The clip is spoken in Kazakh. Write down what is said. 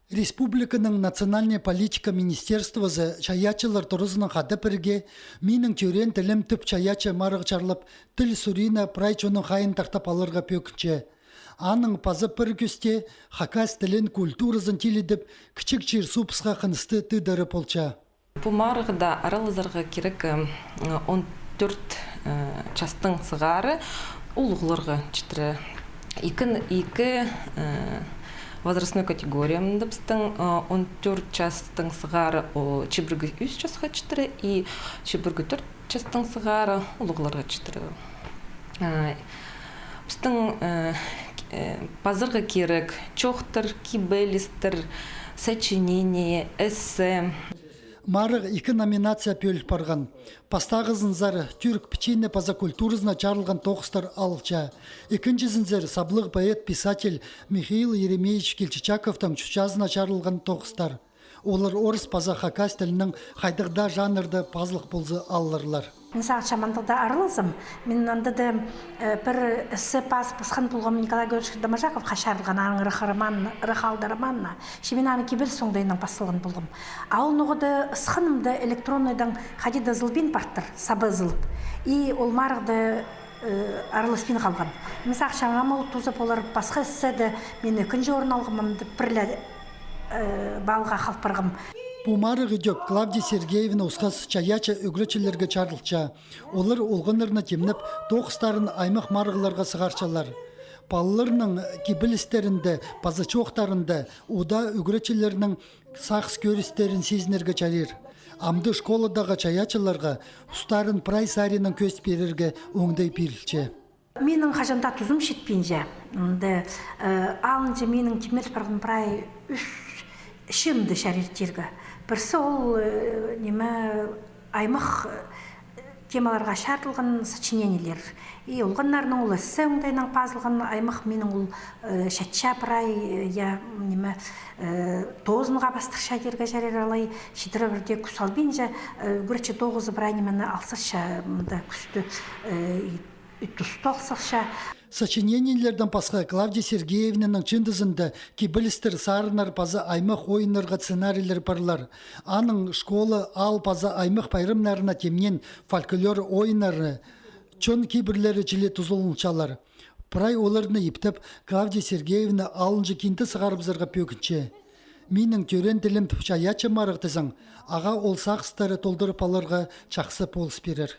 Республиканың национальная политика министерствосы чаячылар тұрызының қады бірге, менің көрен тілім түп чаячы марығы чарлып, тіл сүрина прайчоның қайын тақтап алырға пөкінче. Аның пазы бір күсте хакас тілін культурызын теледіп, кічік жер супысқа қынысты түдірі полча. Бұл марығыда аралызарға керек 14 частың сығары ұлғыларға читірі. Екі возрастной категориямында біздің 14 частың сығары чебіргі 3 жасқа читірі, и чебіргі 4 частың сығары ұлғыларға читірі. Біздің пазырға керек чоқтыр, кибелістір, сочинение, эссе. Марық екі номинация пөлік барған. Пастағызын зары түрк печенне паза культурызына чарылған тоқыстар алча. Екіншізін зары саблық поэт писатель Михаил Еремеевич Келчичаковтың чучазына чарылған тоқыстар. Олар орыс паза хакас тілінің қайдықда жанрды пазлық болзы алылырлар. Мен шамандықта арылызым. Мен андады бір ісі пас пысқан болғым Николай Георгиевич Домажаков қашарылған аңыры рахалдарыманна. Шемен аны кебір соңдайынан басылған болғым. Ал нұғыды ысқанымды электронныйдан қадида зылбен бартыр, сабы зылып. И ол марықты арылыспен қалған. Мен шамамыл тузып олар басқа ісіді мен өкінжі орын алғымымды бірлі балға қалпырғым. Бумарығы дөк Клавдия Сергеевна ұсқасы чаяча үгречелерге чарлықча. Олар олғынырына темніп, тоқыстарын аймақ марығыларға сығарчалар. Балыларының кебілістерінде, пазачоқтарында, уда үгречелерінің сақс көрістерін сезінерге чарир. Амды школадағы чаячаларға ұстарын прай сарының көз берерге оңдай берілче. Менің қажанда тұзым шетпенже. Алынжы менің темір парғын прай шымды шәрертергі. Бірсі ол аймақ темаларға шартылған сочинениелер. И олғанларының ол әсі оңдайынан пазылған аймақ менің ол шәтша прай тоғызынға бастық шәдерге жәрер алай шедірі бірде күсалбен жа көречі тоғызы прай немені алсырша күсті тұстолсырша. Сочинениелерден пасқа Клавдия Сергеевнаның чындызында кебілістер сарынар паза аймақ ойынырға сценарийлер барлар. Аның школы ал паза аймақ пайрымнарына темнен фольклор ойынары, чон кибірлері жиле тұзылыншалар. Прай оларыны ептіп, Клавдия Сергеевна алынжы кенті сығарыбзарға пөкінче. Менің төрен тілім чаячы марықтызың, аға ол сақыстары толдырып аларға чақсы полыс берер.